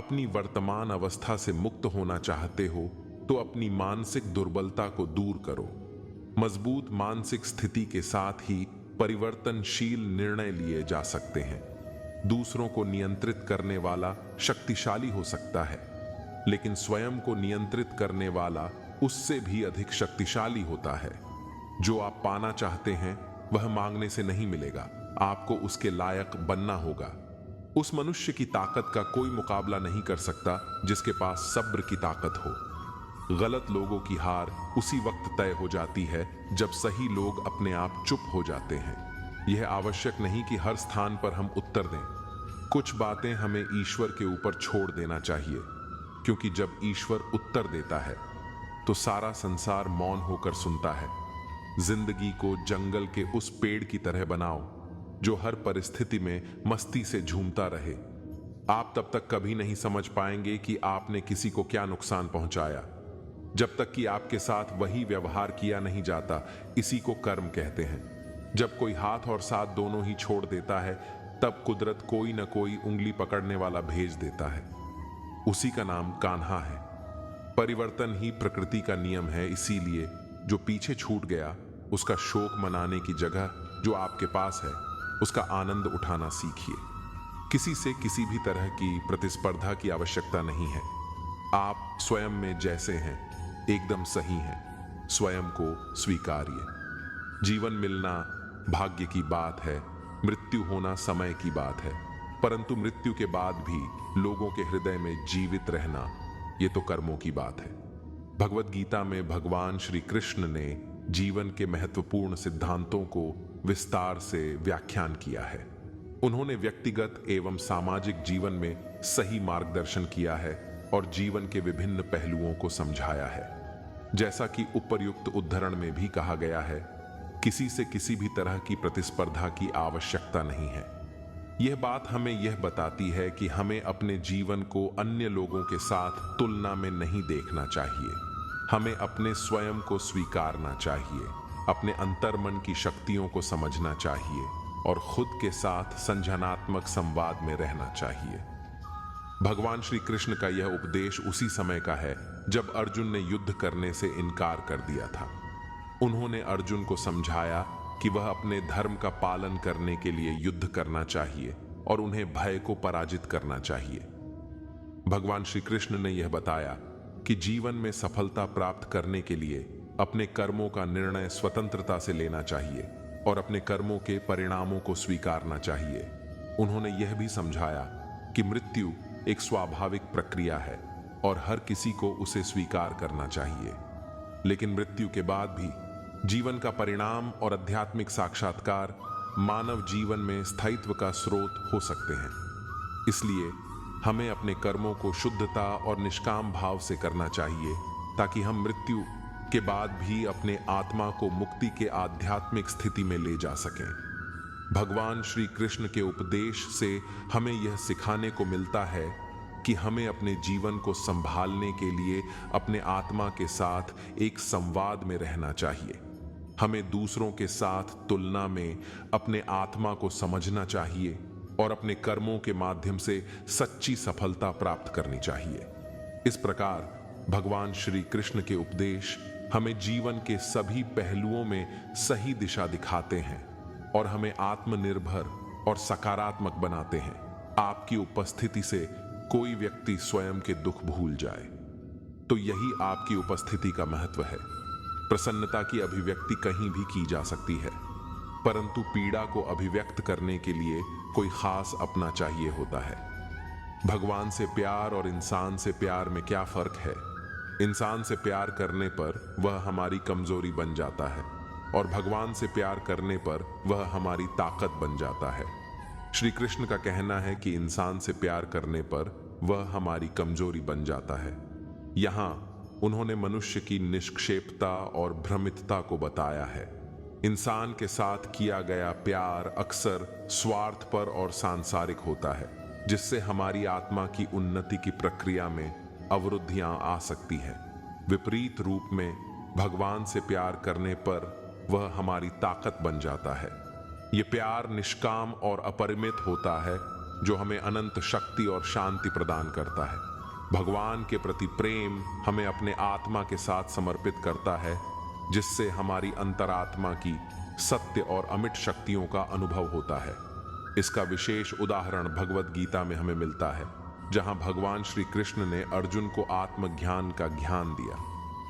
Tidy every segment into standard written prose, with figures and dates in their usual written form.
अपनी वर्तमान अवस्था से मुक्त होना चाहते हो तो अपनी मानसिक दुर्बलता को दूर करो। मजबूत मानसिक स्थिति के साथ ही परिवर्तनशील निर्णय लिए जा सकते हैं। दूसरों को नियंत्रित करने वाला शक्तिशाली हो सकता है, लेकिन स्वयं को नियंत्रित करने वाला उससे भी अधिक शक्तिशाली होता है। जो आप पाना चाहते हैं वह मांगने से नहीं मिलेगा, आपको उसके लायक बनना होगा। उस मनुष्य की ताकत का कोई मुकाबला नहीं कर सकता जिसके पास सब्र की ताकत हो। गलत लोगों की हार उसी वक्त तय हो जाती है जब सही लोग अपने आप चुप हो जाते हैं। यह आवश्यक नहीं कि हर स्थान पर हम उत्तर दें। कुछ बातें हमें ईश्वर के ऊपर छोड़ देना चाहिए, क्योंकि जब ईश्वर उत्तर देता है तो सारा संसार मौन होकर सुनता है। जिंदगी को जंगल के उस पेड़ की तरह बनाओ जो हर परिस्थिति में मस्ती से झूमता रहे। आप तब तक कभी नहीं समझ पाएंगे कि आपने किसी को क्या नुकसान पहुंचाया, जब तक कि आपके साथ वही व्यवहार किया नहीं जाता। इसी को कर्म कहते हैं। जब कोई हाथ और साथ दोनों ही छोड़ देता है, तब कुदरत कोई न कोई उंगली पकड़ने वाला भेज देता है। उसी का नाम कान्हा है। परिवर्तन ही प्रकृति का नियम है। इसीलिए जो पीछे छूट गया उसका शोक मनाने की जगह जो आपके पास है उसका आनंद उठाना सीखिए। किसी से किसी भी तरह की प्रतिस्पर्धा की आवश्यकता नहीं है। आप स्वयं में जैसे हैं एकदम सही हैं। स्वयं को स्वीकारिए। जीवन मिलना भाग्य की बात है, मृत्यु होना समय की बात है, परंतु मृत्यु के बाद भी लोगों के हृदय में जीवित रहना ये तो कर्मों की बात है। भगवत गीता में भगवान श्री कृष्ण ने जीवन के महत्वपूर्ण सिद्धांतों को विस्तार से व्याख्यान किया है। उन्होंने व्यक्तिगत एवं सामाजिक जीवन में सही मार्गदर्शन किया है और जीवन के विभिन्न पहलुओं को समझाया है। जैसा कि उपर्युक्त उद्धरण में भी कहा गया है, किसी से किसी भी तरह की प्रतिस्पर्धा की आवश्यकता नहीं है। यह बात हमें यह बताती है कि हमें अपने जीवन को अन्य लोगों के साथ तुलना में नहीं देखना चाहिए। हमें अपने स्वयं को स्वीकारना चाहिए, अपने अंतर्मन की शक्तियों को समझना चाहिए और खुद के साथ संज्ञानात्मक संवाद में रहना चाहिए। भगवान श्री कृष्ण का यह उपदेश उसी समय का है जब अर्जुन ने युद्ध करने से इनकार कर दिया था। उन्होंने अर्जुन को समझाया कि वह अपने धर्म का पालन करने के लिए युद्ध करना चाहिए और उन्हें भय को पराजित करना चाहिए। भगवान श्री कृष्ण ने यह बताया कि जीवन में सफलता प्राप्त करने के लिए अपने कर्मों का निर्णय स्वतंत्रता से लेना चाहिए और अपने कर्मों के परिणामों को स्वीकारना चाहिए। उन्होंने यह भी समझाया कि मृत्यु एक स्वाभाविक प्रक्रिया है और हर किसी को उसे स्वीकार करना चाहिए, लेकिन मृत्यु के बाद भी जीवन का परिणाम और आध्यात्मिक साक्षात्कार मानव जीवन में स्थायित्व का स्रोत हो सकते हैं। इसलिए हमें अपने कर्मों को शुद्धता और निष्काम भाव से करना चाहिए ताकि हम मृत्यु के बाद भी अपने आत्मा को मुक्ति के आध्यात्मिक स्थिति में ले जा सकें। भगवान श्री कृष्ण के उपदेश से हमें यह सिखाने को मिलता है कि हमें अपने जीवन को संभालने के लिए अपने आत्मा के साथ एक संवाद में रहना चाहिए। हमें दूसरों के साथ तुलना में अपने आत्मा को समझना चाहिए और अपने कर्मों के माध्यम से सच्ची सफलता प्राप्त करनी चाहिए। इस प्रकार भगवान श्री कृष्ण के उपदेश हमें जीवन के सभी पहलुओं में सही दिशा दिखाते हैं और हमें आत्मनिर्भर और सकारात्मक बनाते हैं। आपकी उपस्थिति से कोई व्यक्ति स्वयं के दुख भूल जाए तो यही आपकी उपस्थिति का महत्व है। प्रसन्नता की अभिव्यक्ति कहीं भी की जा सकती है, परंतु पीड़ा को अभिव्यक्त करने के लिए कोई खास अपना चाहिए होता है। भगवान से प्यार और इंसान से प्यार में क्या फर्क है? इंसान से प्यार करने पर वह हमारी कमजोरी बन जाता है और भगवान से प्यार करने पर वह हमारी ताकत बन जाता है। श्री कृष्ण का कहना है कि इंसान से प्यार करने पर वह हमारी कमजोरी बन जाता है। यहाँ उन्होंने मनुष्य की निष्क्षेपता और भ्रमितता को बताया है। इंसान के साथ किया गया प्यार अक्सर स्वार्थपर और सांसारिक होता है, जिससे हमारी आत्मा की उन्नति की प्रक्रिया में अवरुद्धियां आ सकती हैं। विपरीत रूप में भगवान से प्यार करने पर वह हमारी ताकत बन जाता है। ये प्यार निष्काम और अपरिमित होता है जो हमें अनंत शक्ति और शांति प्रदान करता है। भगवान के प्रति प्रेम हमें अपने आत्मा के साथ समर्पित करता है, जिससे हमारी अंतरात्मा की सत्य और अमिट शक्तियों का अनुभव होता है। इसका विशेष उदाहरण भगवद गीता में हमें मिलता है, जहां भगवान श्री कृष्ण ने अर्जुन को आत्मज्ञान का ज्ञान दिया।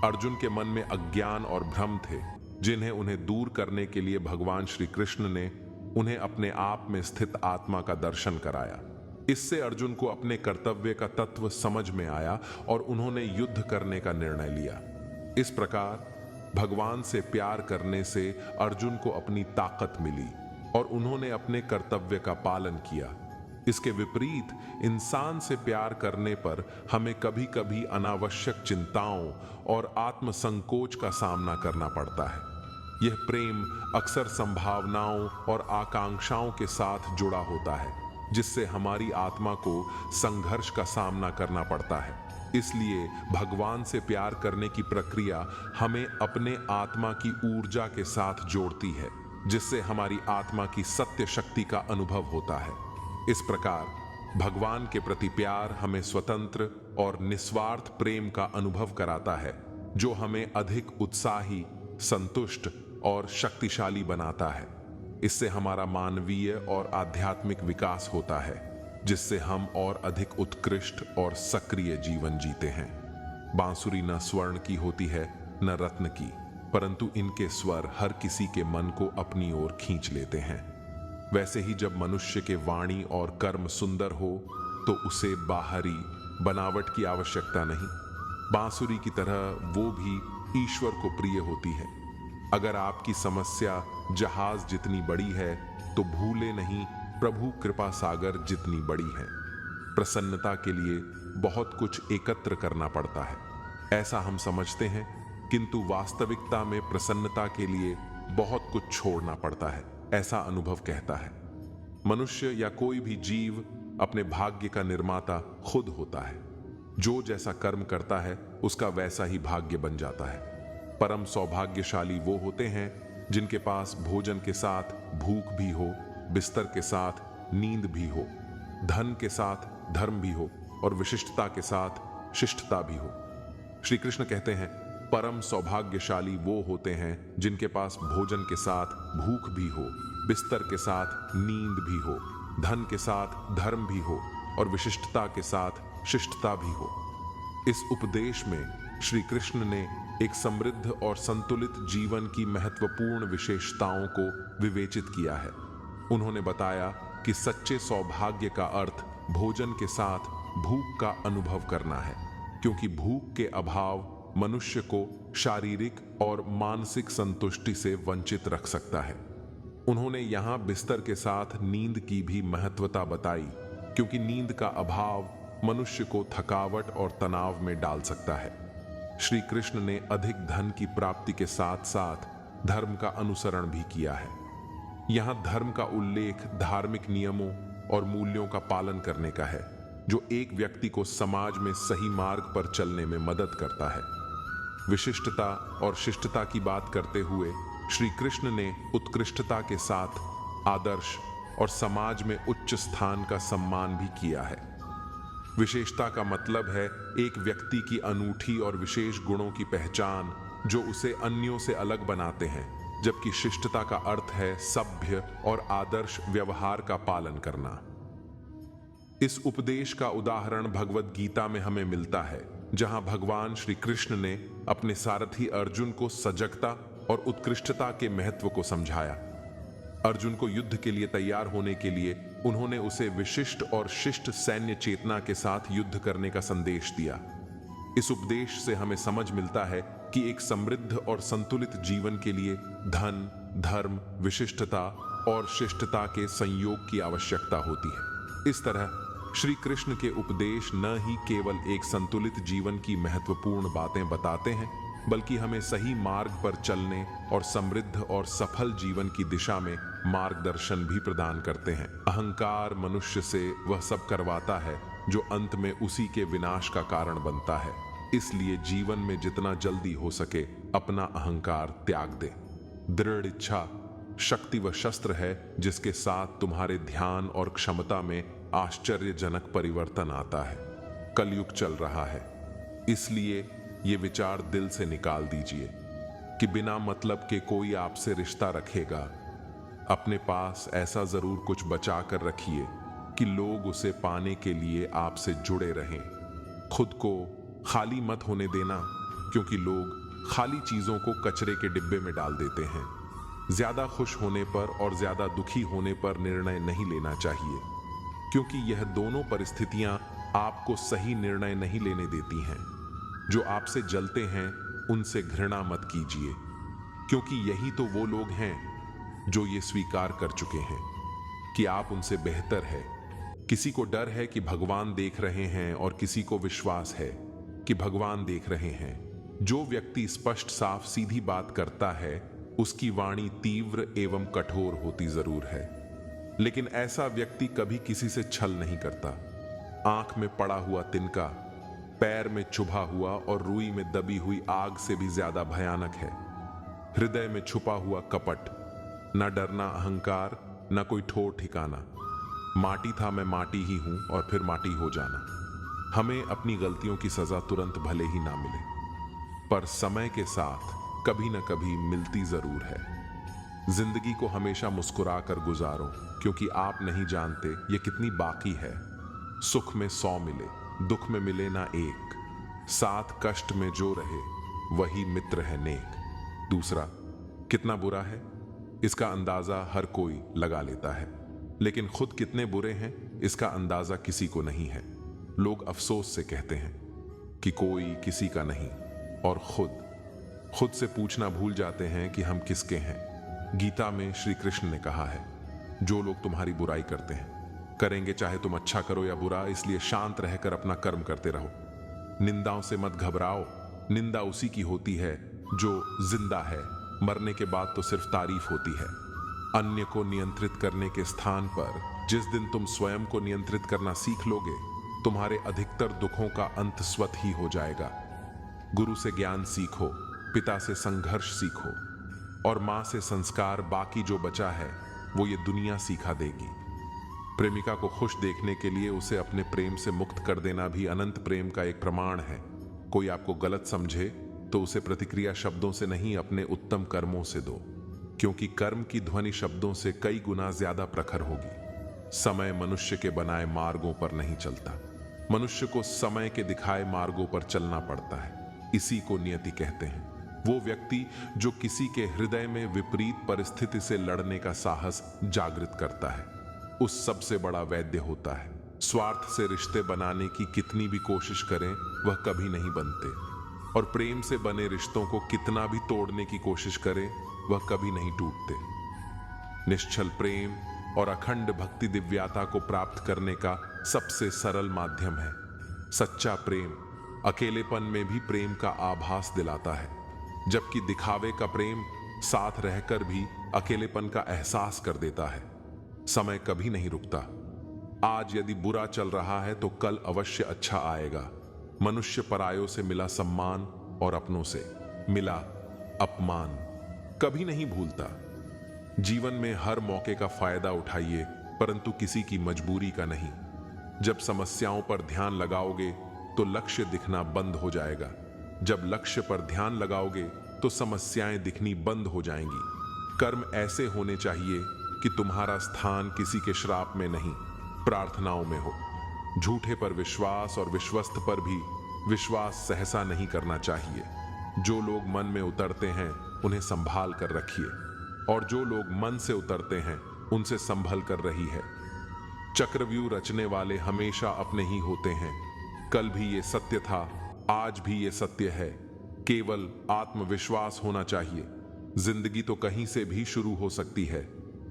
अर्जुन के मन में अज्ञान और भ्रम थे, जिन्हें उन्हें दूर करने के लिए भगवान श्री कृष्ण ने उन्हें अपने आप में स्थित आत्मा का दर्शन कराया। इससे अर्जुन को अपने कर्तव्य का तत्व समझ में आया और उन्होंने युद्ध करने का निर्णय लिया। इस प्रकार भगवान से प्यार करने से अर्जुन को अपनी ताकत मिली और उन्होंने अपने कर्तव्य का पालन किया। इसके विपरीत इंसान से प्यार करने पर हमें कभी कभी अनावश्यक चिंताओं और आत्मसंकोच का सामना करना पड़ता है। यह प्रेम अक्सर संभावनाओं और आकांक्षाओं के साथ जुड़ा होता है, जिससे हमारी आत्मा को संघर्ष का सामना करना पड़ता है। इसलिए भगवान से प्यार करने की प्रक्रिया हमें अपने आत्मा की ऊर्जा के साथ जोड़ती है, जिससे हमारी आत्मा की सत्य शक्ति का अनुभव होता है। इस प्रकार भगवान के प्रति प्यार हमें स्वतंत्र और निस्वार्थ प्रेम का अनुभव कराता है, जो हमें अधिक उत्साही, संतुष्ट और शक्तिशाली बनाता है। इससे हमारा मानवीय और आध्यात्मिक विकास होता है, जिससे हम और अधिक उत्कृष्ट और सक्रिय जीवन जीते हैं। बांसुरी न स्वर्ण की होती है न रत्न की, परंतु इनके स्वर हर किसी के मन को अपनी ओर खींच लेते हैं। वैसे ही जब मनुष्य के वाणी और कर्म सुंदर हो तो उसे बाहरी बनावट की आवश्यकता नहीं। बांसुरी की तरह वो भी ईश्वर को प्रिय होती है। अगर आपकी समस्या जहाज जितनी बड़ी है तो भूले नहीं प्रभु कृपा सागर जितनी बड़ी है। प्रसन्नता के लिए बहुत कुछ एकत्र करना पड़ता है, ऐसा हम समझते हैं, किंतु वास्तविकता में प्रसन्नता के लिए बहुत कुछ छोड़ना पड़ता है, ऐसा अनुभव कहता है। मनुष्य या कोई भी जीव अपने भाग्य का निर्माता खुद होता है। जो जैसा कर्म करता है उसका वैसा ही भाग्य बन जाता है। परम सौभाग्यशाली वो होते हैं जिनके पास भोजन के साथ भूख भी हो, बिस्तर के साथ नींद भी हो, धन के साथ धर्म भी हो और विशिष्टता के साथ शिष्टता भी हो। श्री कृष्ण कहते हैं, परम सौभाग्यशाली वो होते हैं जिनके पास भोजन के साथ भूख भी हो, बिस्तर के साथ नींद भी हो, धन के साथ धर्म भी हो और विशिष्टता के साथ शिष्टता भी हो। इस उपदेश में श्री कृष्ण ने एक समृद्ध और संतुलित जीवन की महत्वपूर्ण विशेषताओं को विवेचित किया है। उन्होंने बताया कि सच्चे सौभाग्य का अर्थ भोजन के साथ भूख का अनुभव करना है, क्योंकि भूख के अभाव मनुष्य को शारीरिक और मानसिक संतुष्टि से वंचित रख सकता है। उन्होंने यहाँ बिस्तर के साथ नींद की भी महत्वता बताई, क्योंकि नींद का अभाव मनुष्य को थकावट और तनाव में डाल सकता है। श्री कृष्ण ने अधिक धन की प्राप्ति के साथ साथ धर्म का अनुसरण भी किया है। यहाँ धर्म का उल्लेख धार्मिक नियमों और मूल्यों का पालन करने का है, जो एक व्यक्ति को समाज में सही मार्ग पर चलने में मदद करता है। विशिष्टता और शिष्टता की बात करते हुए श्री कृष्ण ने उत्कृष्टता के साथ आदर्श और समाज में उच्च स्थान का सम्मान भी किया है। विशेषता का मतलब है एक व्यक्ति की अनूठी और विशेष गुणों की पहचान, जो उसे अन्यों से अलग बनाते हैं, जबकि शिष्टता का अर्थ है सभ्य और आदर्श व्यवहार का पालन करना। इस उपदेश का उदाहरण भगवद गीता में हमें मिलता है, जहां भगवान श्री कृष्ण ने अपने सारथी अर्जुन को सजगता और उत्कृष्टता के महत्व को समझाया। अर्जुन को युद्ध के लिए तैयार होने के लिए उन्होंने उसे विशिष्ट और शिष्ट सैन्य चेतना के साथ युद्ध करने का संदेश दिया। इस उपदेश से हमें समझ मिलता है कि एक समृद्ध और संतुलित जीवन के लिए धन, धर्म, विशिष्टता और शिष्टता के संयोग की आवश्यकता होती है। इस तरह श्री कृष्ण के उपदेश न ही केवल एक संतुलित जीवन की महत्वपूर्ण बातें बताते हैं, बल्कि हमें सही मार्ग पर चलने और समृद्ध और सफल जीवन की दिशा में मार्गदर्शन भी प्रदान करते हैं। अहंकार मनुष्य से वह सब करवाता है जो अंत में उसी के विनाश का कारण बनता है। इसलिए जीवन में जितना जल्दी हो सके अपना अहंकार त्याग दे। दृढ़ इच्छा शक्ति व शस्त्र है जिसके साथ तुम्हारे ध्यान और क्षमता में आश्चर्यजनक परिवर्तन आता है। कलयुग चल रहा है, इसलिए ये विचार दिल से निकाल दीजिए कि बिना मतलब के कोई आपसे रिश्ता रखेगा। अपने पास ऐसा जरूर कुछ बचा कर रखिए कि लोग उसे पाने के लिए आपसे जुड़े रहें। खुद को खाली मत होने देना, क्योंकि लोग खाली चीजों को कचरे के डिब्बे में डाल देते हैं। ज्यादा खुश होने पर और ज्यादा दुखी होने पर निर्णय नहीं लेना चाहिए, क्योंकि यह दोनों परिस्थितियां आपको सही निर्णय नहीं लेने देती हैं। जो आपसे जलते हैं उनसे घृणा मत कीजिए, क्योंकि यही तो वो लोग हैं जो ये स्वीकार कर चुके हैं कि आप उनसे बेहतर है। किसी को डर है कि भगवान देख रहे हैं और किसी को विश्वास है कि भगवान देख रहे हैं। जो व्यक्ति स्पष्ट साफ सीधी बात करता है उसकी वाणी तीव्र एवं कठोर होती जरूर है, लेकिन ऐसा व्यक्ति कभी किसी से छल नहीं करता। आंख में पड़ा हुआ तिनका पैर में चुभा हुआ और रुई में दबी हुई आग से भी ज्यादा भयानक है। हृदय में छुपा हुआ कपट, न डरना अहंकार, न कोई ठोर ठिकाना। माटी था मैं माटी ही हूं और फिर माटी हो जाना। हमें अपनी गलतियों की सजा तुरंत भले ही ना मिले, पर समय के साथ कभी न कभी मिलती जरूर है। जिंदगी को हमेशा मुस्कुरा कर गुजारो, क्योंकि आप नहीं जानते ये कितनी बाकी है। सुख में 100 मिले, दुख में मिले ना एक। साथ कष्ट में जो रहे वही मित्र है नेक। दूसरा, कितना बुरा है इसका अंदाजा हर कोई लगा लेता है, लेकिन खुद कितने बुरे हैं इसका अंदाजा किसी को नहीं है। लोग अफसोस से कहते हैं कि कोई किसी का नहीं, और खुद से पूछना भूल जाते हैं कि हम किसके हैं। गीता में श्री कृष्ण ने कहा है, जो लोग तुम्हारी बुराई करते हैं करेंगे, चाहे तुम अच्छा करो या बुरा, इसलिए शांत रहकर अपना कर्म करते रहो। निंदाओं से मत घबराओ, निंदा उसी की होती है जो जिंदा है। मरने के बाद तो सिर्फ तारीफ होती है। अन्य को नियंत्रित करने के स्थान पर जिस दिन तुम स्वयं को नियंत्रित करना सीख लोगे, तुम्हारे अधिकतर दुखों का अंत स्वत ही हो जाएगा। गुरु से ज्ञान सीखो, पिता से संघर्ष सीखो, और मां से संस्कार। बाकी जो बचा है वो ये दुनिया सिखा देगी। प्रेमिका को खुश देखने के लिए उसे अपने प्रेम से मुक्त कर देना भी अनंत प्रेम का एक प्रमाण है। कोई आपको गलत समझे तो उसे प्रतिक्रिया शब्दों से नहीं, अपने उत्तम कर्मों से दो, क्योंकि कर्म की ध्वनि शब्दों से कई गुना ज्यादा प्रखर होगी। समय मनुष्य के बनाए मार्गों पर नहीं चलता, मनुष्य को समय के दिखाए मार्गों पर चलना पड़ता है। इसी को नियति कहते हैं। वो व्यक्ति जो किसी के हृदय में विपरीत परिस्थिति से लड़ने का साहस जागृत करता है, उस सबसे बड़ा वैद्य होता है। स्वार्थ से रिश्ते बनाने की कितनी भी कोशिश करें वह कभी नहीं बनते, और प्रेम से बने रिश्तों को कितना भी तोड़ने की कोशिश करें वह कभी नहीं टूटते। निश्चल प्रेम और अखंड भक्ति दिव्यता को प्राप्त करने का सबसे सरल माध्यम है। सच्चा प्रेम अकेलेपन में भी प्रेम का आभास दिलाता है, जबकि दिखावे का प्रेम साथ रहकर भी अकेलेपन का एहसास कर देता है। समय कभी नहीं रुकता। आज यदि बुरा चल रहा है तो कल अवश्य अच्छा आएगा। मनुष्य परायों से मिला सम्मान और अपनों से मिला अपमान कभी नहीं भूलता। जीवन में हर मौके का फायदा उठाइए, परंतु किसी की मजबूरी का नहीं। जब समस्याओं पर ध्यान लगाओगे तो लक्ष्य दिखना बंद हो जाएगा। जब लक्ष्य पर ध्यान लगाओगे तो समस्याएं दिखनी बंद हो जाएंगी। कर्म ऐसे होने चाहिए कि तुम्हारा स्थान किसी के श्राप में नहीं, प्रार्थनाओं में हो। झूठे पर विश्वास और विश्वस्त पर भी विश्वास सहसा नहीं करना चाहिए। जो लोग मन में उतरते हैं उन्हें संभाल कर रखिए, और जो लोग मन से उतरते हैं उनसे संभल कर रही है। चक्रव्यूह रचने वाले हमेशा अपने ही होते हैं। कल भी ये सत्य था, आज भी ये सत्य है। केवल आत्मविश्वास होना चाहिए। जिंदगी तो कहीं से भी शुरू हो सकती है।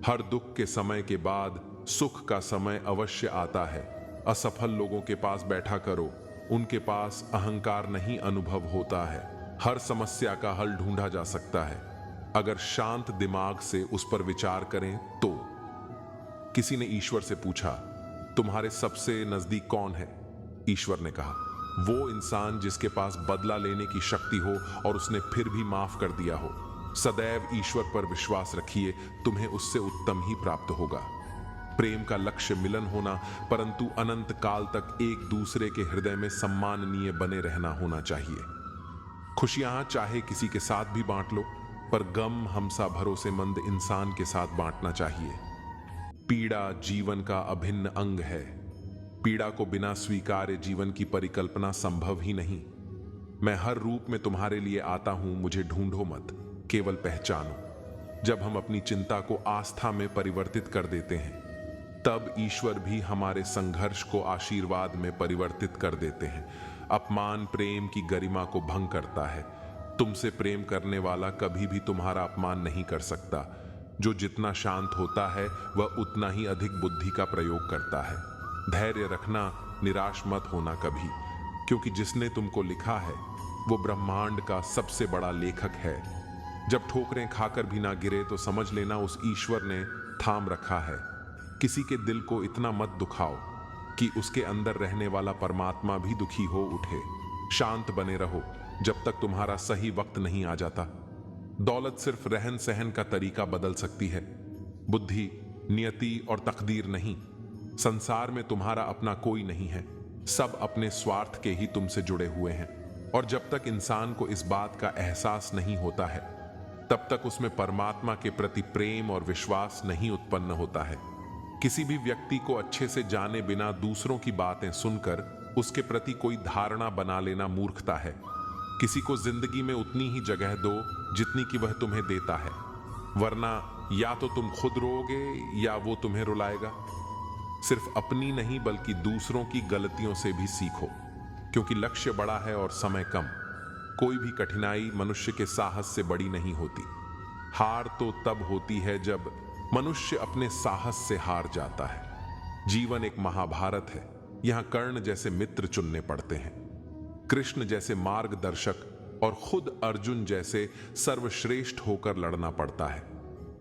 हर दुख के समय के बाद सुख का समय अवश्य आता है। असफल लोगों के पास बैठा करो, उनके पास अहंकार नहीं अनुभव होता है। हर समस्या का हल ढूंढा जा सकता है अगर शांत दिमाग से उस पर विचार करें तो। किसी ने ईश्वर से पूछा, तुम्हारे सबसे नजदीक कौन है? ईश्वर ने कहा, वो इंसान जिसके पास बदला लेने की शक्ति हो और उसने फिर भी माफ कर दिया हो। सदैव ईश्वर पर विश्वास रखिए, तुम्हें उससे उत्तम ही प्राप्त होगा। प्रेम का लक्ष्य मिलन होना, परंतु अनंत काल तक एक दूसरे के हृदय में सम्माननीय बने रहना होना चाहिए। खुशियां चाहे किसी के साथ भी बांट लो, पर गम हमसा भरोसेमंद इंसान के साथ बांटना चाहिए। पीड़ा जीवन का अभिन्न अंग है। पीड़ा को बिना स्वीकार्य जीवन की परिकल्पना संभव ही नहीं। मैं हर रूप में तुम्हारे लिए आता हूं, मुझे ढूंढो मत, केवल पहचानो। जब हम अपनी चिंता को आस्था में परिवर्तित कर देते हैं, तब ईश्वर भी हमारे संघर्ष को आशीर्वाद में परिवर्तित कर देते हैं। अपमान प्रेम की गरिमा को भंग करता है। तुमसे प्रेम करने वाला कभी भी तुम्हारा अपमान नहीं कर सकता। जो जितना शांत होता है, वह उतना ही अधिक बुद्धि का प्रयोग करता है। धैर्य रखना, निराश मत होना कभी, क्योंकि जिसने तुमको लिखा है वो ब्रह्मांड का सबसे बड़ा लेखक है। जब ठोकरें खाकर भी ना गिरे तो समझ लेना उस ईश्वर ने थाम रखा है। किसी के दिल को इतना मत दुखाओ कि उसके अंदर रहने वाला परमात्मा भी दुखी हो उठे। शांत बने रहो जब तक तुम्हारा सही वक्त नहीं आ जाता। दौलत सिर्फ रहन सहन का तरीका बदल सकती है, बुद्धि, नियति और तकदीर नहीं। संसार में तुम्हारा अपना कोई नहीं है, सब अपने स्वार्थ के ही तुमसे जुड़े हुए हैं। और जब तक इंसान को इस बात का एहसास नहीं होता है, तब तक उसमें परमात्मा के प्रति प्रेम और विश्वास नहीं उत्पन्न होता है। किसी भी व्यक्ति को अच्छे से जाने बिना दूसरों की बातें सुनकर उसके प्रति कोई धारणा बना लेना मूर्खता है। किसी को जिंदगी में उतनी ही जगह दो जितनी कि वह तुम्हें देता है, वरना या तो तुम खुद रोओगे या वो तुम्हें रुलाएगा। सिर्फ अपनी नहीं बल्कि दूसरों की गलतियों से भी सीखो, क्योंकि लक्ष्य बड़ा है और समय कम। कोई भी कठिनाई मनुष्य के साहस से बड़ी नहीं होती। हार तो तब होती है जब मनुष्य अपने साहस से हार जाता है। जीवन एक महाभारत है। यहां कर्ण जैसे मित्र चुनने पड़ते हैं, कृष्ण जैसे मार्गदर्शक और खुद अर्जुन जैसे सर्वश्रेष्ठ होकर लड़ना पड़ता है।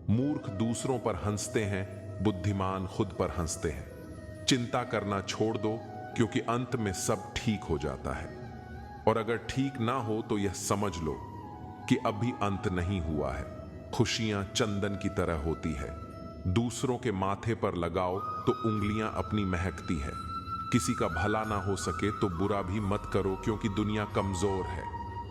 मूर्ख दूसरों पर हंसते हैं, बुद्धिमान खुद पर हंसते हैं। चिंता करना छोड़ दो, क्योंकि अंत में सब ठीक हो जाता है। और अगर ठीक ना हो तो यह समझ लो कि अभी अंत नहीं हुआ है। खुशियां चंदन की तरह होती है, दूसरों के माथे पर लगाओ तो उंगलियां अपनी महकती है। किसी का भला ना हो सके तो बुरा भी मत करो, क्योंकि दुनिया कमजोर है,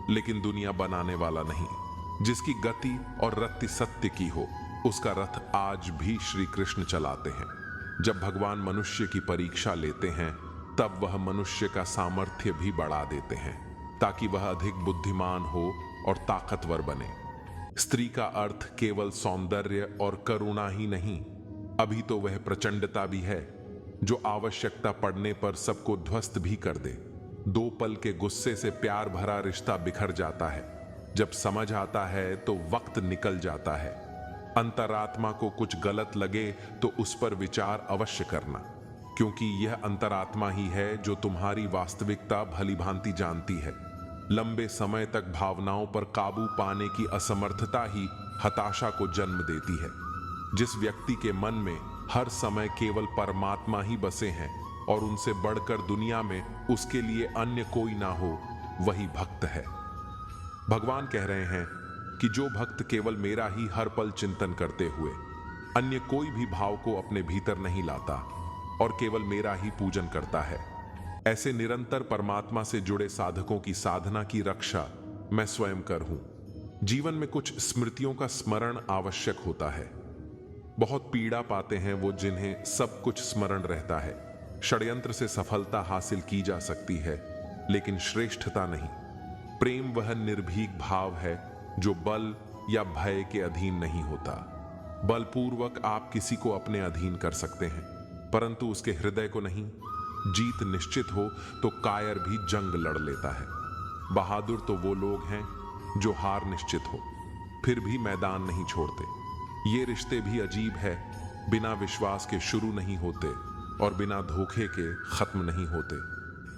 लेकिन दुनिया बनाने वाला नहीं। जिसकी गति और रत्ती सत्य की हो, उसका रथ आज भी श्री कृष्ण चलाते हैं। जब भगवान मनुष्य की परीक्षा लेते हैं, तब वह मनुष्य का सामर्थ्य भी बढ़ा देते हैं, ताकि वह अधिक बुद्धिमान हो और ताकतवर बने। स्त्री का अर्थ केवल सौंदर्य और करुणा ही नहीं, अभी तो वह प्रचंडता भी है, जो आवश्यकता पड़ने पर सबको ध्वस्त भी कर दे। 2 पल के गुस्से से प्यार भरा रिश्ता बिखर जाता है। जब समझ आता है तो वक्त निकल जाता है। अंतरात्मा को कुछ गलत लगे तो उस पर विचार अवश्य करना, क्योंकि यह अंतरात्मा ही है जो तुम्हारी वास्तविकता भली भांति जानती है। लंबे समय तक भावनाओं पर काबू पाने की असमर्थता ही हताशा को जन्म देती है। जिस व्यक्ति के मन में हर समय केवल परमात्मा ही बसे हैं और उनसे बढ़कर दुनिया में उसके लिए अन्य कोई ना हो, वही भक्त है। भगवान कह रहे हैं कि जो भक्त केवल मेरा ही हर पल चिंतन करते हुए अन्य कोई भी भाव को अपने भीतर नहीं लाता और केवल मेरा ही पूजन करता है, ऐसे निरंतर परमात्मा से जुड़े साधकों की साधना की रक्षा मैं स्वयं कर हूं। जीवन में कुछ स्मृतियों का स्मरण आवश्यक होता है। बहुत पीड़ा पाते हैं वो जिन्हें सब कुछ स्मरण रहता है। षड्यंत्र से सफलता हासिल की जा सकती है, लेकिन श्रेष्ठता नहीं। प्रेम वह निर्भीक भाव है जो बल या भय के अधीन नहीं होता। बलपूर्वक आप किसी को अपने अधीन कर सकते हैं, परंतु उसके हृदय को नहीं। जीत निश्चित हो तो कायर भी जंग लड़ लेता है। बहादुर तो वो लोग हैं जो हार निश्चित हो फिर भी मैदान नहीं छोड़ते। ये रिश्ते भी अजीब है, बिना विश्वास के शुरू नहीं होते और बिना धोखे के खत्म नहीं होते।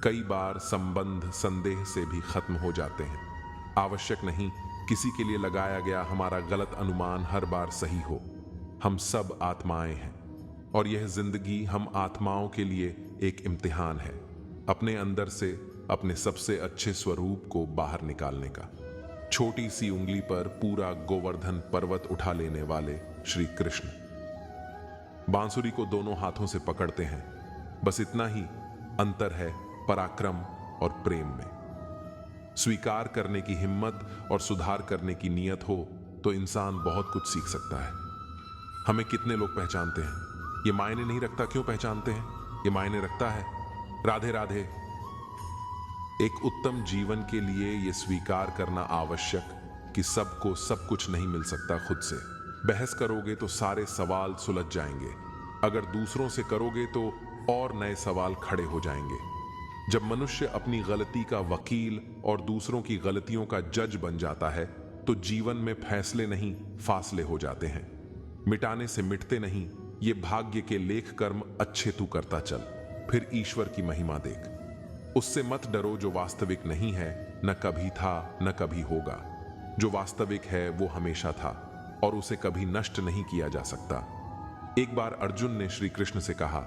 कई बार संबंध संदेह से भी खत्म हो जाते हैं। आवश्यक नहीं किसी के लिए लगाया गया हमारा गलत अनुमान हर बार सही हो। हम सब आत्माएं हैं और यह जिंदगी हम आत्माओं के लिए एक इम्तिहान है, अपने अंदर से अपने सबसे अच्छे स्वरूप को बाहर निकालने का। छोटी सी उंगली पर पूरा गोवर्धन पर्वत उठा लेने वाले श्री कृष्ण। बांसुरी को दोनों हाथों से पकड़ते हैं। बस इतना ही अंतर है पराक्रम और प्रेम में। स्वीकार करने की हिम्मत और सुधार करने की नीयत हो तो इंसान बहुत कुछ सीख सकता है। हमें कितने लोग पहचानते हैं, ये मायने नहीं रखता क्यों पहचानते हैं, ये मायने रखता है। राधे राधे। एक उत्तम जीवन के लिए यह स्वीकार करना आवश्यक कि सबको सब कुछ नहीं मिल सकता खुद से। बहस करोगे तो सारे सवाल सुलझ जाएंगे, अगर दूसरों से करोगे तो और नए सवाल खड़े हो जाएंगे। जब मनुष्य अपनी गलती का वकील और दूसरों की गलतियों का जज बन जाता है तो जीवन में फैसले नहीं फासले हो जाते हैं। मिटाने से मिटते नहीं, ये भाग्य के लेख कर्म अच्छे तू करता चल, फिर ईश्वर की महिमा देख। उससे मत डरो जो वास्तविक नहीं है, न कभी था न कभी होगा। जो वास्तविक है वो हमेशा था और उसे कभी नष्ट नहीं किया जा सकता। एक बार अर्जुन ने श्री कृष्ण से कहा,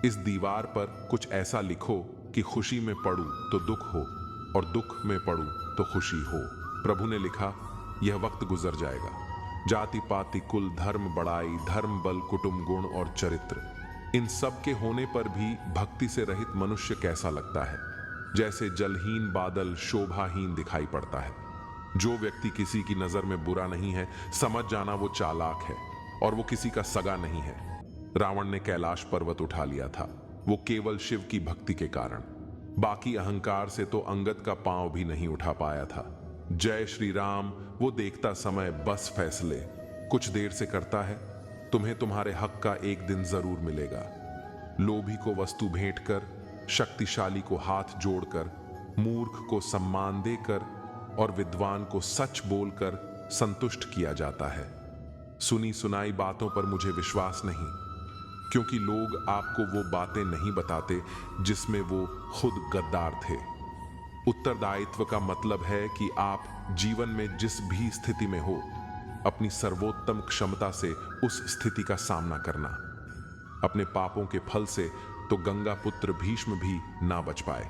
इस दीवार पर कुछ ऐसा लिखो कि खुशी में पढ़ूं तो दुख हो और दुख में पढ़ूं तो खुशी हो। प्रभु ने लिखा, यह वक्त गुजर जाएगा। जाति पाति कुल धर्म बड़ाई, धर्म बल कुटुंब गुण और चरित्र, इन सब के होने पर भी भक्ति से रहित मनुष्य कैसा लगता है, जैसे जलहीन बादल शोभाहीन दिखाई पड़ता है। जो व्यक्ति किसी की नजर में बुरा नहीं है, समझ जाना वो चालाक है और वो किसी का सगा नहीं है। रावण ने कैलाश पर्वत उठा लिया था, वो केवल शिव की भक्ति के कारण। बाकी अहंकार से तो अंगद का पांव भी नहीं उठा पाया था। जय श्री राम वो देखता समय बस फैसले कुछ देर से करता है, तुम्हें तुम्हारे हक का एक दिन जरूर मिलेगा। लोभी को वस्तु भेंट कर, शक्तिशाली को हाथ जोड़कर, मूर्ख को सम्मान देकर और विद्वान को सच बोलकर संतुष्ट किया जाता है। सुनी सुनाई बातों पर मुझे विश्वास नहीं, क्योंकि लोग आपको वो बातें नहीं बताते जिसमें वो खुद गद्दार थे। उत्तरदायित्व का मतलब है कि आप जीवन में जिस भी स्थिति में हो, अपनी सर्वोत्तम क्षमता से उस स्थिति का सामना करना। अपने पापों के फल से तो गंगा पुत्र भीष्म भी ना बच पाए,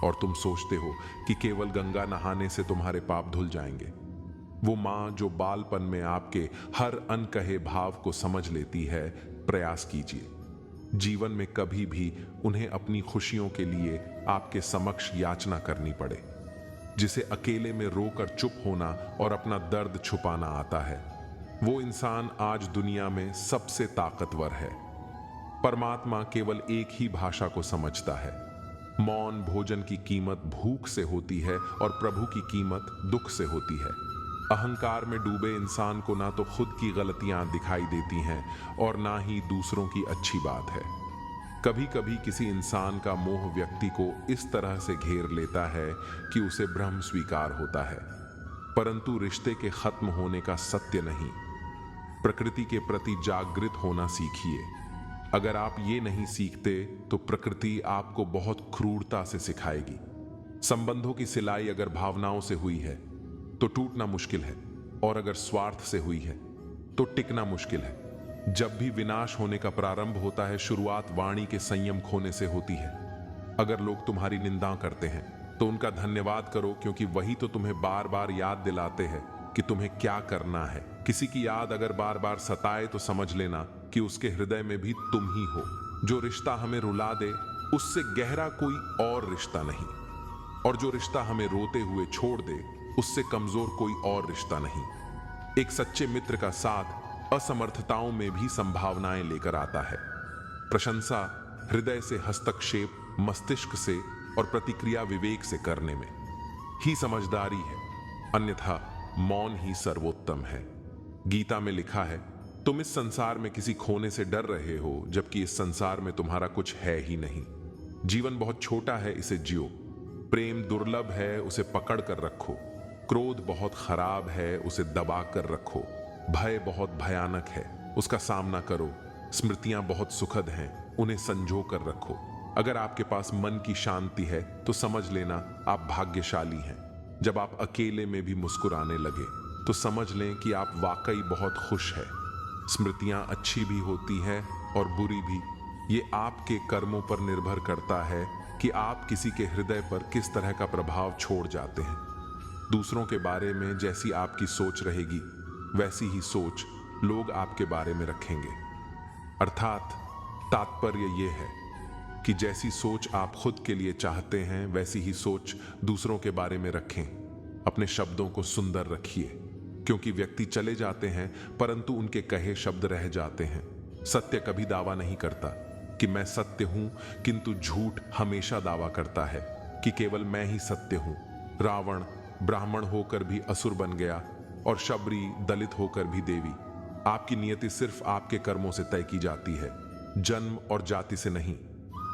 और तुम सोचते हो कि केवल गंगा नहाने से तुम्हारे पाप धुल जाएंगे। वो मां जो बालपन में आपके हर अनकहे भाव को समझ लेती है, प्रयास कीजिए जीवन में कभी भी उन्हें अपनी खुशियों के लिए आपके समक्ष याचना करनी पड़े। जिसे अकेले में रोकर चुप होना और अपना दर्द छुपाना आता है, वो इंसान आज दुनिया में सबसे ताकतवर है। परमात्मा केवल एक ही भाषा को समझता है। मौन भोजन की कीमत भूख से होती है और प्रभु की कीमत दुख से होती है। अहंकार में डूबे इंसान को ना तो खुद की गलतियां दिखाई देती हैं और ना ही दूसरों की अच्छी बात है। कभी कभी किसी इंसान का मोह व्यक्ति को इस तरह से घेर लेता है कि उसे भ्रम स्वीकार होता है, परंतु रिश्ते के खत्म होने का सत्य नहीं। प्रकृति के प्रति जागृत होना सीखिए। अगर आप ये नहीं सीखते तो प्रकृति आपको बहुत क्रूरता से सिखाएगी। संबंधों की सिलाई अगर भावनाओं से हुई है तो टूटना मुश्किल है, और अगर स्वार्थ से हुई है तो टिकना मुश्किल है। जब भी विनाश होने का प्रारंभ होता है, शुरुआत वाणी के संयम खोने से होती है। अगर लोग तुम्हारी निंदा करते हैं तो उनका धन्यवाद करो, क्योंकि वही तो तुम्हें बार बार याद दिलाते हैं कि तुम्हें क्या करना है। किसी की याद अगर बार बार सताए तो समझ लेना कि उसके हृदय में भी तुम ही हो। जो रिश्ता हमें रुला दे उससे गहरा कोई और रिश्ता नहीं, और जो रिश्ता हमें रोते हुए छोड़ दे उससे कमजोर कोई और रिश्ता नहीं। एक सच्चे मित्र का साथ असमर्थताओं में भी संभावनाएं लेकर आता है। प्रशंसा हृदय से, हस्तक्षेप मस्तिष्क से और प्रतिक्रिया विवेक से करने में ही समझदारी है, अन्यथा मौन ही सर्वोत्तम है। गीता में लिखा है, तुम इस संसार में किसी खोने से डर रहे हो, जबकि इस संसार में तुम्हारा कुछ है ही नहीं। जीवन बहुत छोटा है, इसे जियो। प्रेम दुर्लभ है, उसे पकड़ कर रखो। क्रोध बहुत खराब है, उसे दबा कर रखो। भय बहुत भयानक है, उसका सामना करो। स्मृतियां बहुत सुखद हैं, उन्हें संजो कर रखो। अगर आपके पास मन की शांति है तो समझ लेना आप भाग्यशाली हैं। जब आप अकेले में भी मुस्कुराने लगे तो समझ लें कि आप वाकई बहुत खुश हैं। स्मृतियां अच्छी भी होती हैं और बुरी भी। ये आपके कर्मों पर निर्भर करता है कि आप किसी के हृदय पर किस तरह का प्रभाव छोड़ जाते हैं। दूसरों के बारे में जैसी आपकी सोच रहेगी, वैसी ही सोच लोग आपके बारे में रखेंगे। अर्थात तात्पर्य यह है कि जैसी सोच आप खुद के लिए चाहते हैं वैसी ही सोच दूसरों के बारे में रखें। अपने शब्दों को सुंदर रखिए, क्योंकि व्यक्ति चले जाते हैं परंतु उनके कहे शब्द रह जाते हैं। सत्य कभी दावा नहीं करता कि मैं सत्य हूं, किंतु झूठ हमेशा दावा करता है कि केवल मैं ही सत्य हूं। रावण ब्राह्मण होकर भी असुर बन गया और शबरी दलित होकर भी देवी। आपकी नियति सिर्फ आपके कर्मों से तय की जाती है, जन्म और जाति से नहीं।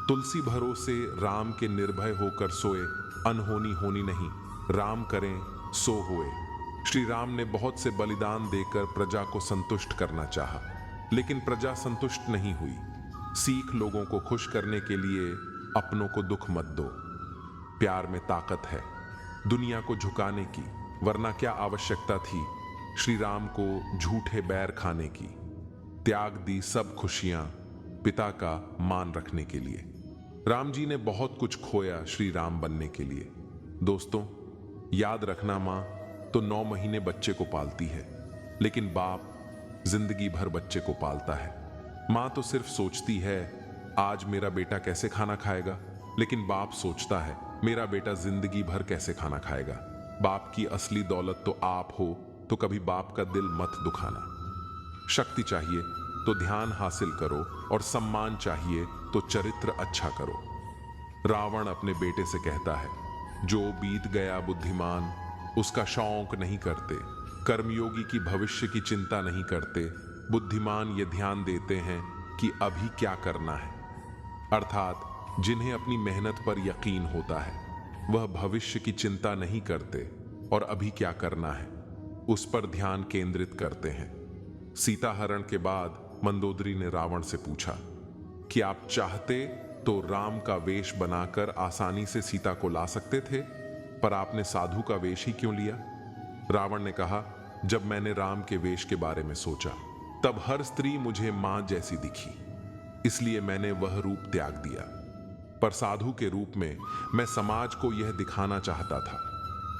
तुलसी भरोसे राम के निर्भय होकर सोए, अनहोनी होनी नहीं, राम करें सो होए। श्री राम ने बहुत से बलिदान देकर प्रजा को संतुष्ट करना चाहा, लेकिन प्रजा संतुष्ट नहीं हुई। सीख लोगों को खुश करने के लिए अपनों को दुख मत दो। प्यार में ताकत है दुनिया को झुकाने की, वरना क्या आवश्यकता थी श्री राम को झूठे बैर खाने की। त्याग दी सब खुशियां पिता का मान रखने के लिए। राम जी ने बहुत कुछ खोया श्री राम बनने के लिए। दोस्तों, याद रखना, मां तो 9 महीने बच्चे को पालती है, लेकिन बाप जिंदगी भर बच्चे को पालता है। मां तो सिर्फ सोचती है आज मेरा बेटा कैसे खाना खाएगा, लेकिन बाप सोचता है मेरा बेटा जिंदगी भर कैसे खाना खाएगा। बाप की असली दौलत तो आप हो, तो कभी बाप का दिल मत दुखाना। शक्ति चाहिए तो ध्यान हासिल करो, और सम्मान चाहिए तो चरित्र अच्छा करो। रावण अपने बेटे से कहता है, जो बीत गया बुद्धिमान उसका शौक नहीं करते, कर्मयोगी की भविष्य की चिंता नहीं करते, बुद्धिमान ये ध्यान देते हैं कि अभी क्या करना है। अर्थात जिन्हें अपनी मेहनत पर यकीन होता है वह भविष्य की चिंता नहीं करते और अभी क्या करना है उस पर ध्यान केंद्रित करते हैं। सीता हरण के बाद मंदोदरी ने रावण से पूछा कि आप चाहते तो राम का वेश बनाकर आसानी से सीता को ला सकते थे, पर आपने साधु का वेश ही क्यों लिया? रावण ने कहा, जब मैंने राम के वेश के बारे में सोचा तब हर स्त्री मुझे मां जैसी दिखी, इसलिए मैंने वह रूप त्याग दिया। पर साधु के रूप में मैं समाज को यह दिखाना चाहता था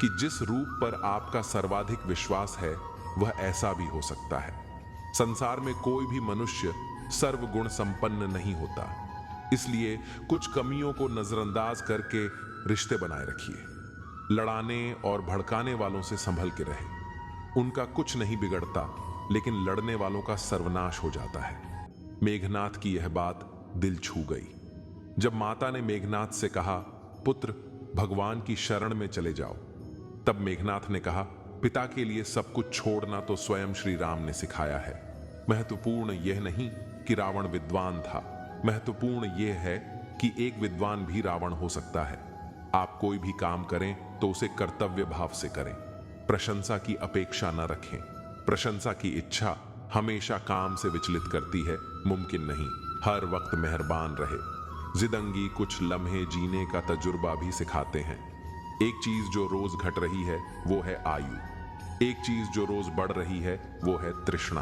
कि जिस रूप पर आपका सर्वाधिक विश्वास है वह ऐसा भी हो सकता है। संसार में कोई भी मनुष्य सर्वगुण संपन्न नहीं होता, इसलिए कुछ कमियों को नजरअंदाज करके रिश्ते बनाए रखिए। लड़ाने और भड़काने वालों से संभल के रहे। उनका कुछ नहीं बिगड़ता, लेकिन लड़ने वालों का सर्वनाश हो जाता है। मेघनाथ की यह बात दिल छू गई। जब माता ने मेघनाथ से कहा, पुत्र भगवान की शरण में चले जाओ, तब मेघनाथ ने कहा, पिता के लिए सब कुछ छोड़ना तो स्वयं श्री राम ने सिखाया है। महत्वपूर्ण यह नहीं कि रावण विद्वान था, महत्वपूर्ण यह है कि एक विद्वान भी रावण हो सकता है। आप कोई भी काम करें तो उसे कर्तव्य भाव से करें। प्रशंसा की अपेक्षा न रखें। प्रशंसा की इच्छा हमेशा काम से विचलित करती है, मुमकिन नहीं। हर वक्त मेहरबान रहे। जिदंगी कुछ लम्हे जीने का तजुर्बा भी सिखाते हैं। एक चीज जो रोज घट रही है वो है आयु, एक चीज जो रोज बढ़ रही है वो है तृष्णा,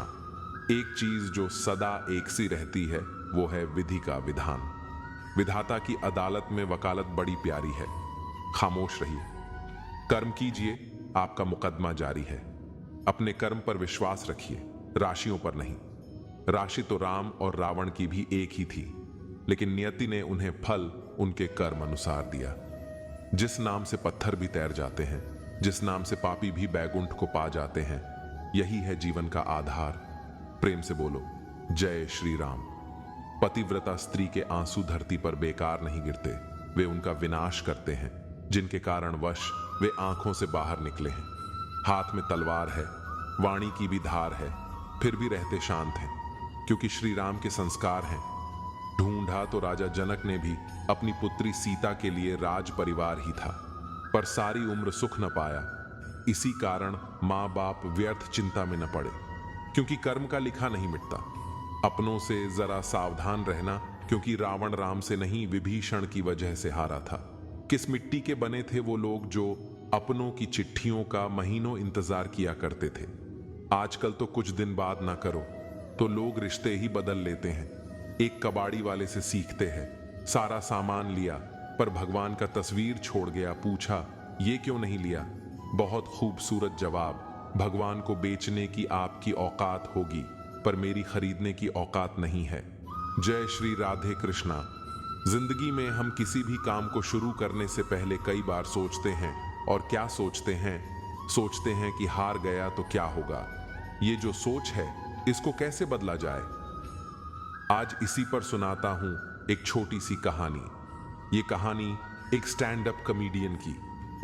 एक चीज जो सदा एक सी रहती है वो है विधि का विधान। विधाता की अदालत में वकालत बड़ी प्यारी है। खामोश रहिए, कर्म कीजिए, आपका मुकदमा जारी है। अपने कर्म पर विश्वास रखिए, राशियों पर नहीं। राशि तो राम और रावण की भी एक ही थी, लेकिन नियति ने उन्हें फल उनके कर्म अनुसार दिया। जिस नाम से पत्थर भी तैर जाते हैं, जिस नाम से पापी भी बैकुंठ को पा जाते हैं, यही है जीवन का आधार। प्रेम से बोलो, जय श्री राम। पतिव्रता स्त्री के आंसू धरती पर बेकार नहीं गिरते, वे उनका विनाश करते हैं, जिनके कारण वश वे आंखों से बाहर निकले हैं। हाथ में तलवार है, वाणी की भी धार है, फिर भी रहते शांत हैं, क्योंकि श्री राम के संस्कार हैं। ढूंढा तो राजा जनक ने भी अपनी पुत्री सीता के लिए राज परिवार ही था, पर सारी उम्र सुख न पाया। इसी कारण माँ बाप व्यर्थ चिंता में न पड़े, क्योंकि कर्म का लिखा नहीं मिटता। अपनों से जरा सावधान रहना, क्योंकि रावण राम से नहीं विभीषण की वजह से हारा था। किस मिट्टी के बने थे वो लोग जो अपनों की चिट्ठियों का महीनों इंतजार किया करते थे। आजकल तो कुछ दिन बाद ना करो तो लोग रिश्ते ही बदल लेते हैं। एक कबाड़ी वाले से सीखते हैं, सारा सामान लिया पर भगवान का तस्वीर छोड़ गया। पूछा, ये क्यों नहीं लिया? बहुत खूबसूरत जवाब, भगवान को बेचने की आपकी औकात होगी पर मेरी खरीदने की औकात नहीं है। जय श्री राधे कृष्णा। जिंदगी में हम किसी भी काम को शुरू करने से पहले कई बार सोचते हैं, और क्या सोचते हैं? सोचते हैं कि हार गया तो क्या होगा। ये जो सोच है, इसको कैसे बदला जाए? आज इसी पर सुनाता हूं एक छोटी सी कहानी। ये कहानी एक स्टैंड अप कॉमेडियन की।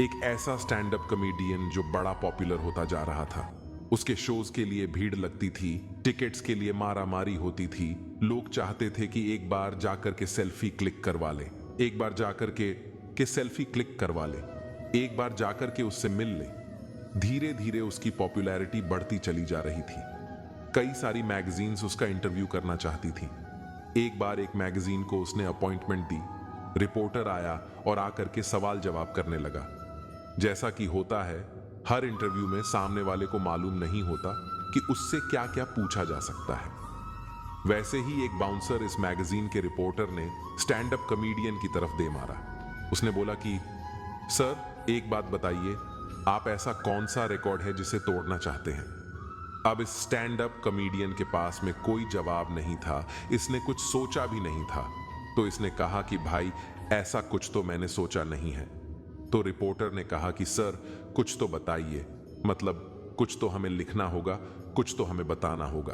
एक ऐसा स्टैंड अप कॉमेडियन जो बड़ा पॉपुलर होता जा रहा था। उसके शोज के लिए भीड़ लगती थी, टिकट्स के लिए मारामारी होती थी। लोग चाहते थे कि एक बार जाकर के सेल्फी क्लिक करवा ले, एक बार जाकर के सेल्फी क्लिक करवा ले, एक बार जाकर के उससे मिल ले। धीरे धीरे उसकी पॉपुलैरिटी बढ़ती चली जा रही थी। कई सारी मैगजीन्स उसका इंटरव्यू करना चाहती थी। एक बार एक मैगजीन को उसने अपॉइंटमेंट दी। रिपोर्टर आया और आकर के सवाल जवाब करने लगा। जैसा कि होता है, हर इंटरव्यू में सामने वाले को मालूम नहीं होता कि उससे क्या क्या पूछा जा सकता है। वैसे ही एक बाउंसर इस मैगजीन के रिपोर्टर ने स्टैंड अप कॉमेडियन की तरफ दे मारा। उसने बोला कि सर, एक बात बताइए, आप ऐसा कौन सा रिकॉर्ड है जिसे तोड़ना चाहते हैं? अब इस स्टैंड अप कॉमेडियन के पास में कोई जवाब नहीं था। इसने कुछ सोचा भी नहीं था। तो इसने कहा कि भाई, ऐसा कुछ तो मैंने सोचा नहीं है। तो रिपोर्टर ने कहा कि सर, कुछ तो बताइए, मतलब कुछ तो हमें लिखना होगा, कुछ तो हमें बताना होगा।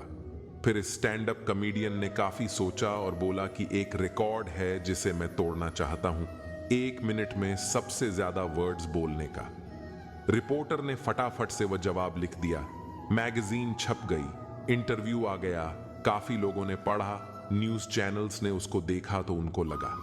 फिर इस स्टैंड अप कॉमेडियन ने काफी सोचा और बोला कि एक रिकॉर्ड है जिसे मैं तोड़ना चाहता हूं, 1 मिनट में सबसे ज्यादा वर्ड्स बोलने का। रिपोर्टर ने फटाफट से वह जवाब लिख दिया। मैगजीन छप गई, इंटरव्यू आ गया, काफी लोगों ने पढ़ा। न्यूज चैनल्स ने उसको देखा तो उनको लगा,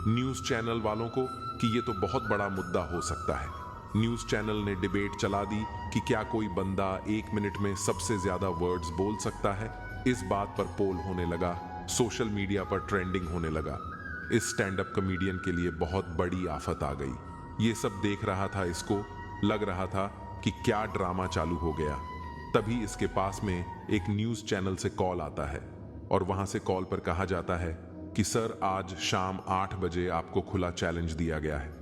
न्यूज चैनल वालों को, कि ये तो बहुत बड़ा मुद्दा हो सकता है। न्यूज चैनल ने डिबेट चला दी कि क्या कोई बंदा 1 मिनट में सबसे ज्यादा वर्ड्स बोल सकता है। इस बात पर पोल होने लगा, सोशल मीडिया पर ट्रेंडिंग होने लगा। इस स्टैंड अप कॉमेडियन के लिए बहुत बड़ी आफत आ गई। ये सब देख रहा था, इसको लग रहा था कि क्या ड्रामा चालू हो गया। तभी इसके पास में एक न्यूज चैनल से कॉल आता है और वहां से कॉल पर कहा जाता है कि सर, आज शाम 8 बजे आपको खुला चैलेंज दिया गया है।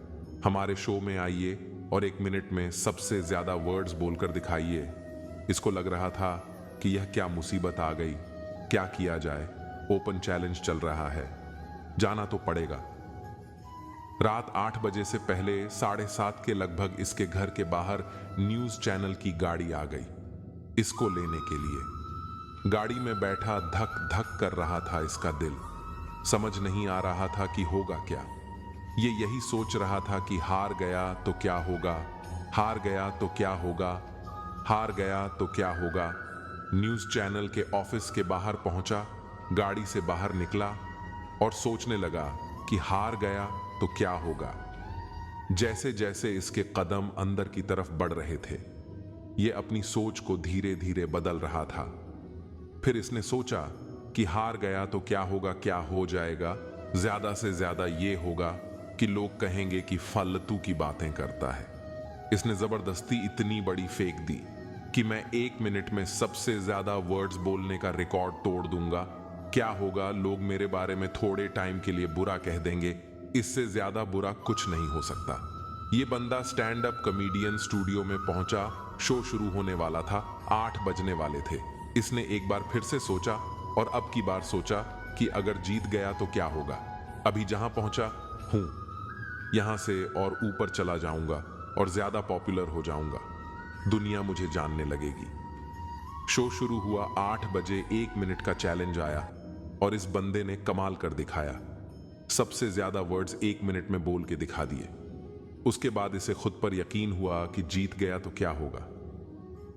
हमारे शो में आइए और 1 मिनट में सबसे ज्यादा वर्ड्स बोलकर दिखाइए। इसको लग रहा था कि यह क्या मुसीबत आ गई, क्या किया जाए। ओपन चैलेंज चल रहा है, जाना तो पड़ेगा। रात 8 बजे से पहले 7:30 के लगभग इसके घर के बाहर न्यूज चैनल की गाड़ी आ गई इसको लेने के लिए। गाड़ी में बैठा धक धक कर रहा था इसका दिल। समझ नहीं आ रहा था कि होगा क्या। ये यही सोच रहा था कि हार गया तो क्या होगा, हार गया तो क्या होगा, हार गया तो क्या होगा। न्यूज चैनल के ऑफिस के बाहर पहुंचा, गाड़ी से बाहर निकला और सोचने लगा कि हार गया तो क्या होगा। जैसे जैसे इसके कदम अंदर की तरफ बढ़ रहे थे, ये अपनी सोच को धीरे धीरे बदल रहा था। फिर इसने सोचा कि हार गया तो क्या होगा, क्या हो जाएगा। ज्यादा से ज्यादा ये होगा कि लोग कहेंगे कि फालतू की बातें करता है। इसने जबरदस्ती इतनी बड़ी फेंक दी कि मैं 1 मिनट में सबसे ज्यादा वर्ड्स बोलने का रिकॉर्ड तोड़ दूंगा। क्या होगा, लोग मेरे बारे में थोड़े टाइम के लिए बुरा कह देंगे, इससे ज्यादा बुरा कुछ नहीं हो सकता। ये बंदा स्टैंड अप कॉमेडियन स्टूडियो में पहुंचा। शो शुरू होने वाला था, 8 बजने वाले थे। इसने एक बार फिर से सोचा और अब की बार सोचा कि अगर जीत गया तो क्या होगा। अभी जहां पहुंचा हूं, यहां से और ऊपर चला जाऊंगा और ज्यादा पॉपुलर हो जाऊंगा, दुनिया मुझे जानने लगेगी। शो शुरू हुआ, 8 बजे 1 मिनट का चैलेंज आया और इस बंदे ने कमाल कर दिखाया। सबसे ज्यादा वर्ड्स 1 मिनट में बोल के दिखा दिए। उसके बाद इसे खुद पर यकीन हुआ कि जीत गया तो क्या होगा।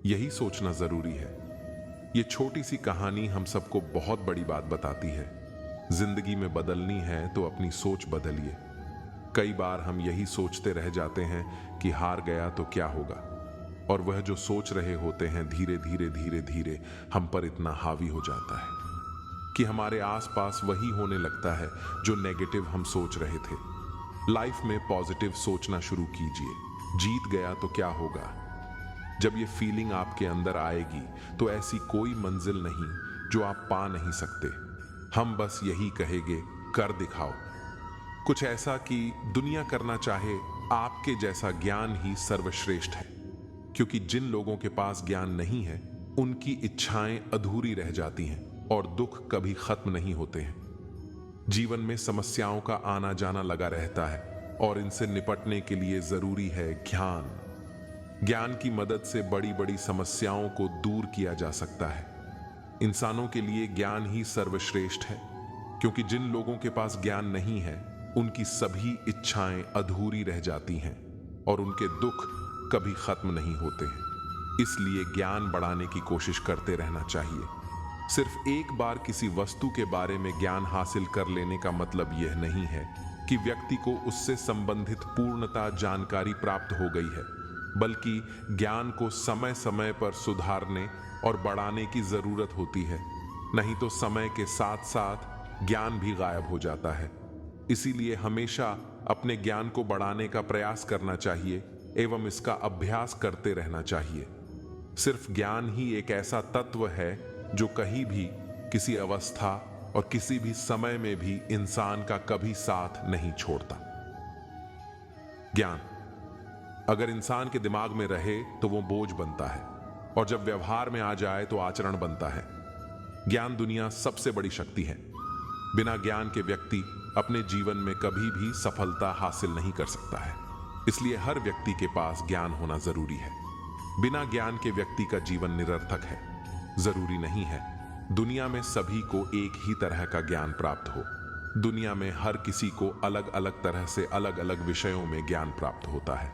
यही सोचना जरूरी है। ये छोटी सी कहानी हम सबको बहुत बड़ी बात बताती है। जिंदगी में बदलनी है तो अपनी सोच बदलिए। कई बार हम यही सोचते रह जाते हैं कि हार गया तो क्या होगा, और वह जो सोच रहे होते हैं धीरे धीरे धीरे धीरे हम पर इतना हावी हो जाता है कि हमारे आसपास वही होने लगता है जो नेगेटिव हम सोच रहे थे। लाइफ में पॉजिटिव सोचना शुरू कीजिए। जीत गया तो क्या होगा। जब ये फीलिंग आपके अंदर आएगी तो ऐसी कोई मंजिल नहीं जो आप पा नहीं सकते। हम बस यही कहेंगे, कर दिखाओ कुछ ऐसा कि दुनिया करना चाहे। आपके जैसा ज्ञान ही सर्वश्रेष्ठ है, क्योंकि जिन लोगों के पास ज्ञान नहीं है उनकी इच्छाएं अधूरी रह जाती हैं और दुख कभी खत्म नहीं होते हैं। जीवन में समस्याओं का आना जाना लगा रहता है और इनसे निपटने के लिए जरूरी है ज्ञान। ज्ञान की मदद से बड़ी बड़ी समस्याओं को दूर किया जा सकता है। इंसानों के लिए ज्ञान ही सर्वश्रेष्ठ है, क्योंकि जिन लोगों के पास ज्ञान नहीं है उनकी सभी इच्छाएं अधूरी रह जाती हैं और उनके दुख कभी खत्म नहीं होते हैं। इसलिए ज्ञान बढ़ाने की कोशिश करते रहना चाहिए। सिर्फ एक बार किसी वस्तु के बारे में ज्ञान हासिल कर लेने का मतलब यह नहीं है कि व्यक्ति को उससे संबंधित पूर्णता जानकारी प्राप्त हो गई है, बल्कि ज्ञान को समय समय पर सुधारने और बढ़ाने की जरूरत होती है। नहीं तो समय के साथ साथ ज्ञान भी गायब हो जाता है। इसीलिए हमेशा अपने ज्ञान को बढ़ाने का प्रयास करना चाहिए एवं इसका अभ्यास करते रहना चाहिए। सिर्फ ज्ञान ही एक ऐसा तत्व है जो कहीं भी, किसी अवस्था और किसी भी समय में भी इंसान का कभी साथ नहीं छोड़ता। ज्ञान अगर इंसान के दिमाग में रहे तो वो बोझ बनता है, और जब व्यवहार में आ जाए तो आचरण बनता है। ज्ञान दुनिया सबसे बड़ी शक्ति है। बिना ज्ञान के व्यक्ति अपने जीवन में कभी भी सफलता हासिल नहीं कर सकता है। इसलिए हर व्यक्ति के पास ज्ञान होना जरूरी है। बिना ज्ञान के व्यक्ति का जीवन निरर्थक है। जरूरी नहीं है दुनिया में सभी को एक ही तरह का ज्ञान प्राप्त हो। दुनिया में हर किसी को अलग अलग तरह से अलग अलग विषयों में ज्ञान प्राप्त होता है।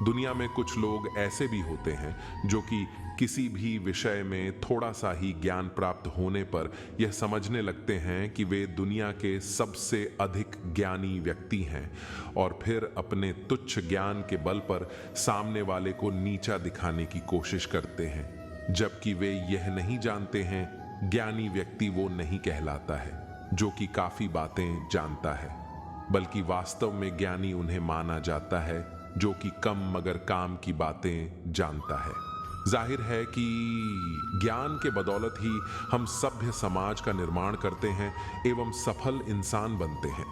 दुनिया में कुछ लोग ऐसे भी होते हैं जो कि किसी भी विषय में थोड़ा सा ही ज्ञान प्राप्त होने पर यह समझने लगते हैं कि वे दुनिया के सबसे अधिक ज्ञानी व्यक्ति हैं, और फिर अपने तुच्छ ज्ञान के बल पर सामने वाले को नीचा दिखाने की कोशिश करते हैं, जबकि वे यह नहीं जानते हैं ज्ञानी व्यक्ति वो नहीं कहलाता है जो कि काफी बातें जानता है, बल्कि वास्तव में ज्ञानी उन्हें माना जाता है जो कि कम मगर काम की बातें जानता है। जाहिर है कि ज्ञान के बदौलत ही हम सभ्य समाज का निर्माण करते हैं एवं सफल इंसान बनते हैं।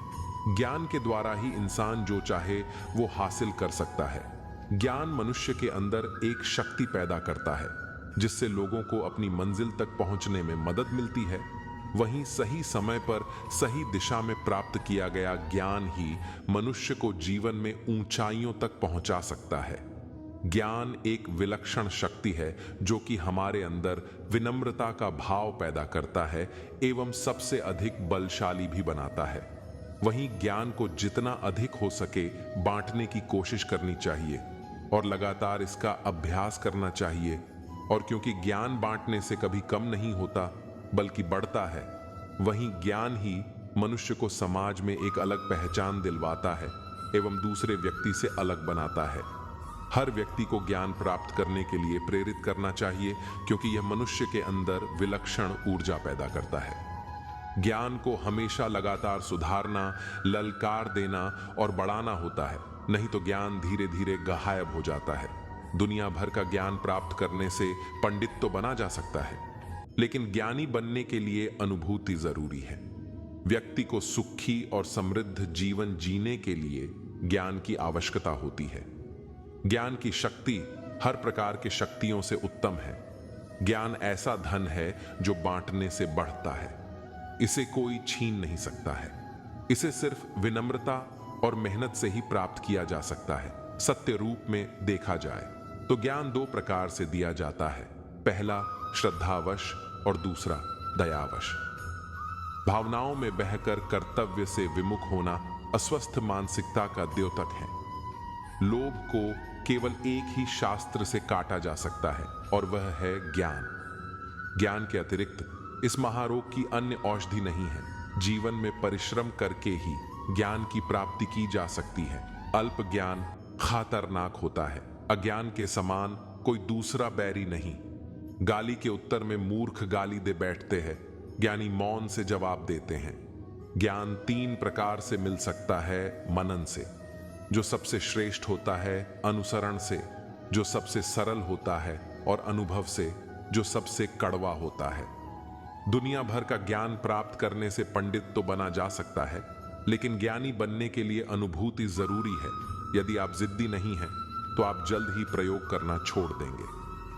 ज्ञान के द्वारा ही इंसान जो चाहे वो हासिल कर सकता है। ज्ञान मनुष्य के अंदर एक शक्ति पैदा करता है जिससे लोगों को अपनी मंजिल तक पहुंचने में मदद मिलती है। वहीं सही समय पर सही दिशा में प्राप्त किया गया ज्ञान ही मनुष्य को जीवन में ऊंचाइयों तक पहुंचा सकता है। ज्ञान एक विलक्षण शक्ति है जो कि हमारे अंदर विनम्रता का भाव पैदा करता है एवं सबसे अधिक बलशाली भी बनाता है। वहीं ज्ञान को जितना अधिक हो सके बांटने की कोशिश करनी चाहिए और लगातार इसका अभ्यास करना चाहिए। और क्योंकि ज्ञान बांटने से कभी कम नहीं होता बल्कि बढ़ता है, वहीं ज्ञान ही मनुष्य को समाज में एक अलग पहचान दिलवाता है एवं दूसरे व्यक्ति से अलग बनाता है। हर व्यक्ति को ज्ञान प्राप्त करने के लिए प्रेरित करना चाहिए, क्योंकि यह मनुष्य के अंदर विलक्षण ऊर्जा पैदा करता है। ज्ञान को हमेशा लगातार सुधारना, ललकार देना और बढ़ाना होता है, नहीं तो ज्ञान धीरे धीरे गायब हो जाता है। दुनिया भर का ज्ञान प्राप्त करने से पंडित तो बना जा सकता है, लेकिन ज्ञानी बनने के लिए अनुभूति जरूरी है। व्यक्ति को सुखी और समृद्ध जीवन जीने के लिए ज्ञान की आवश्यकता होती है। ज्ञान की शक्ति हर प्रकार के शक्तियों से उत्तम है। ज्ञान ऐसा धन है जो बांटने से बढ़ता है। इसे कोई छीन नहीं सकता है। इसे सिर्फ विनम्रता और मेहनत से ही प्राप्त किया जा सकता है। सत्य रूप में देखा जाए तो ज्ञान दो प्रकार से दिया जाता है। पहला श्रद्धावश और दूसरा दयावश। भावनाओं में बहकर कर्तव्य से विमुख होना अस्वस्थ मानसिकता का द्योतक है। लोभ को केवल एक ही शास्त्र से काटा जा सकता है और वह है ज्ञान। ज्ञान के अतिरिक्त इस महारोग की अन्य औषधि नहीं है। जीवन में परिश्रम करके ही ज्ञान की प्राप्ति की जा सकती है। अल्प ज्ञान खतरनाक होता है। अज्ञान के समान कोई दूसरा बैरी नहीं। गाली के उत्तर में मूर्ख गाली दे बैठते हैं, ज्ञानी मौन से जवाब देते हैं। ज्ञान तीन प्रकार से मिल सकता है। मनन से, जो सबसे श्रेष्ठ होता है, अनुसरण से, जो सबसे सरल होता है, और अनुभव से, जो सबसे कड़वा होता है। दुनिया भर का ज्ञान प्राप्त करने से पंडित तो बना जा सकता है, लेकिन ज्ञानी बनने के लिए अनुभूति जरूरी है। यदि आप जिद्दी नहीं हैं तो आप जल्द ही प्रयोग करना छोड़ देंगे,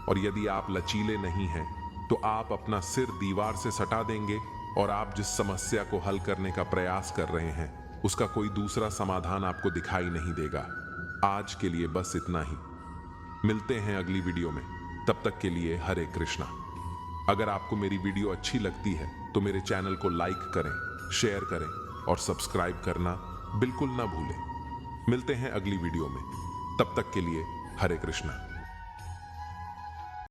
और यदि आप लचीले नहीं हैं तो आप अपना सिर दीवार से सटा देंगे और आप जिस समस्या को हल करने का प्रयास कर रहे हैं उसका कोई दूसरा समाधान आपको दिखाई नहीं देगा। आज के लिए बस इतना ही। मिलते हैं अगली वीडियो में। तब तक के लिए हरे कृष्णा। अगर आपको मेरी वीडियो अच्छी लगती है तो मेरे चैनल को लाइक करें, शेयर करें और सब्सक्राइब करना बिल्कुल ना भूलें। मिलते हैं अगली वीडियो में। तब तक के लिए हरे कृष्णा।